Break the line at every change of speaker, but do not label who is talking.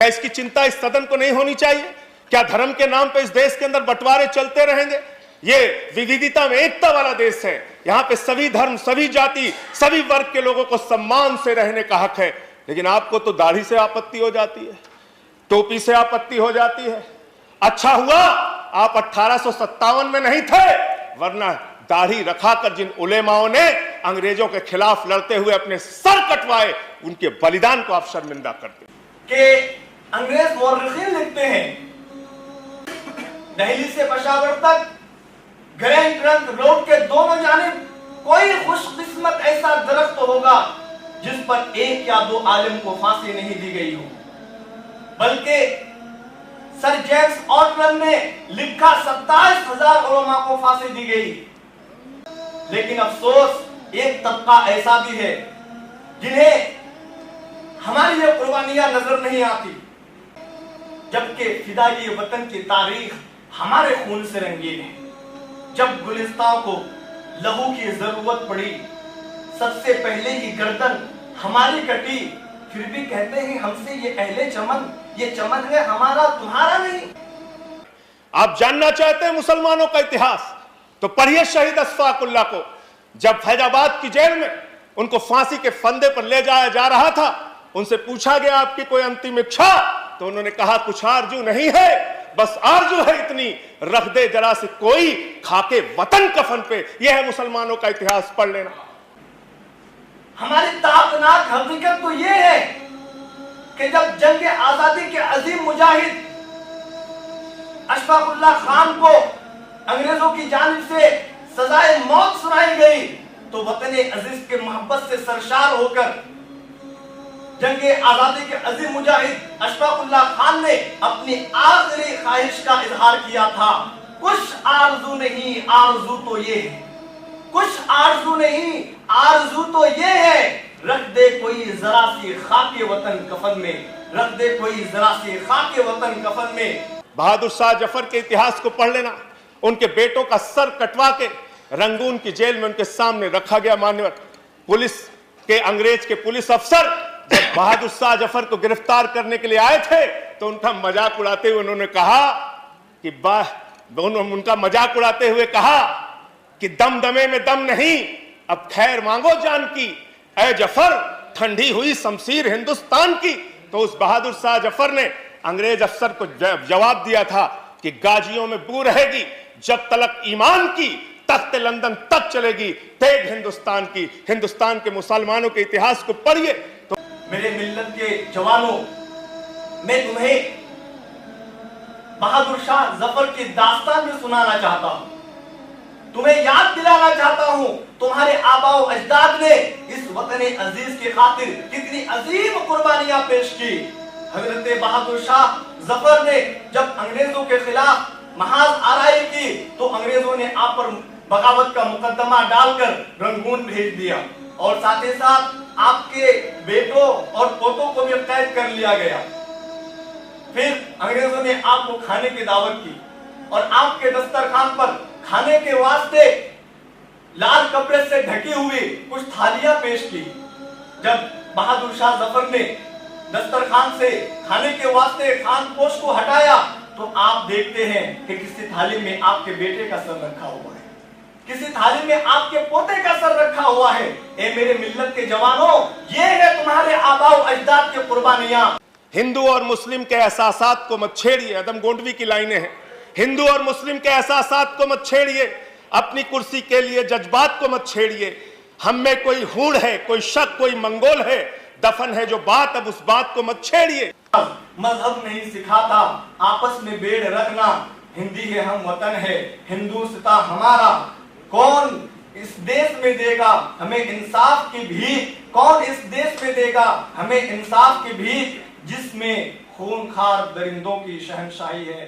इसकी चिंता इस सदन को नहीं होनी चाहिए? क्या धर्म के नाम पे इस देश के अंदर बंटवारे चलते रहेंगे? ये विविधता में एकता वाला देश है। यहाँ पे सभी धर्म, सभी जाति, सभी वर्ग के लोगों को सम्मान से रहने का हक है। लेकिन आपको तो दाढ़ी से आपत्ति हो जाती है, टोपी से आपत्ति हो जाती है। अच्छा हुआ आप 1857 में नहीं थे, वरना दाढ़ी रखाकर जिन उलेमाओं ने अंग्रेजों के खिलाफ लड़ते हुए अपने सर कटवाए, उनके बलिदान को आप शर्मिंदा करते
कि अंग्रेज मौर्रिखीन लिखते हैं, दिल्ली से पेशावर तक ग्रैंड ट्रंक रोड के दोनों जानिब कोई खुशकिस्मत ऐसा दरख्त होगा जिस पर एक या दो आलिम को फांसी नहीं दी गई हो, बल्कि सर जेम्स ऑटलन ने लिखा 27,000 उलमा को फांसी दी गई। लेकिन अफसोस एक तबका ऐसा भी है जिन्हें हमारी ये कुर्बानियां नजर नहीं आती, जबकि फिदाई वतन की तारीख हमारे खून से रंगीन है। जब गुलिस्तान को लहू की जरूरत पड़ी, सबसे पहले ही गर्दन हमारी कटी, फिर भी कहते हैं हमसे ये अहले चमन, ये चमन है हमारा तुम्हारा नहीं।
आप जानना चाहते हैं मुसलमानों का इतिहास, तो पढ़िए शहीद अशफाकुल्लाह को। जब फैजाबाद की जेल में उनको फांसी के फंदे पर ले जाया जा रहा था, उनसे पूछा गया आपकी कोई अंतिम इच्छा, तो उन्होंने कहा कुछ आरजू नहीं है, बस आरजू है इतनी, रख दे जरा से कोई खाके वतन कफन पे। यह है मुसलमानों का इतिहास, पढ़ लेना।
हमारी ताकतनाक हकीकत तो यह है कि जब जंग आजादी के अजीम मुजाहिद अशफाकुल्लाह खान को अंग्रेजों की जानिब से सजाए मौत सुनाई गई, तो वतन अजीज के मोहब्बत से सरशार होकर जंग आजादी के अजीम मुजाहिद अशफाकुल्लाह खान ने अपनी आखिरी ख्वाहिश का इजहार किया था, कुछ आरजू नहीं, आरजू तो ये है, कुछ आरजू नहीं, आरजू तो ये है, रख दे कोई जरा सी खाके वतन कफन में, रख दे कोई जरा सी खाके वतन कफन में।
बहादुर शाह जफर के इतिहास को पढ़ लेना। उनके बेटों का सर कटवा के रंगून की जेल में उनके सामने रखा गया। मान्यवर पुलिस के, अंग्रेज के पुलिस अफसर जब बहादुर शाह जफर को गिरफ्तार करने के लिए आए थे, तो उनका मजाक उड़ाते हुए उन्होंने कहा कि दमदमे में दम नहीं, अब खैर मांगो जान की, ऐ जफर ठंडी हुई शमशीर हिंदुस्तान की। तो उस बहादुर शाह जफर ने अंग्रेज अफसर को जवाब दिया था कि गाजियों में बू रहेगी, जब तलक ईमान की तख्त लंदन तक चलेगी तेग हिंदुस्तान की। हिंदुस्तान के मुसलमानों के इतिहास को पढ़िए। तो
मेरे मिल्लत के जवानों, मैं तुम्हें बहादुर शाह जफर की दास्तान भी सुनाना चाहता हूं, तुम्हें याद दिलाना चाहता हूं तुम्हारे आबाओ अजदाद ने इस वतन अजीज की खातिर कितनी अजीम कुर्बानियां पेश की। हजरत बहादुर शाह जफर ने जब अंग्रेजों के खिलाफ महाज आराई की, तो अंग्रेजों ने आप पर बगावत का मुकदमा डालकर रंगून भेज दिया, और साथ ही साथ आपके बेटों और पोतों को भी कैद कर लिया गया। फिर अंग्रेजों ने आपको खाने की दावत की और आपके दस्तरखान पर खाने के वास्ते लाल कपड़े से ढकी हुई कुछ थालियां पेश की। जब बहादुर शाह जफर ने दस्तरखान से खाने के वास्ते खान पोश को हटाया, तो आप देखते हैं कि किसी थाली में आपके बेटे का सर रखा हुआ है, किसी थाली में आपके पोते का सर रखा हुआ है। ए मेरे मिल्लत के जवानों, ये है तुम्हारे आबाओ अजदाद की कुर्बानियां।
हिंदू और मुस्लिम के एहसासात को मत छेड़िए, अदम गोंडवी की लाइनें हैं। हिंदू और मुस्लिम के एहसासात को मत छेड़िए, अपनी कुर्सी के लिए जज्बात को मत छेड़िए। हम में कोई हूड़ है, कोई शक, कोई मंगोल है, दफन है जो बात, अब उस बात को मत छेड़िए।
मजहब नहीं सिखाता आपस में बेड़ रखना, हिंदी है हम वतन है, हिंदुस्ता हमारा। कौन इस देश में देगा हमें इंसाफ की भीख, कौन इस देश में देगा हमें इंसाफ की भीख, जिसमें खूनखार दरिंदों की शहंशाही है।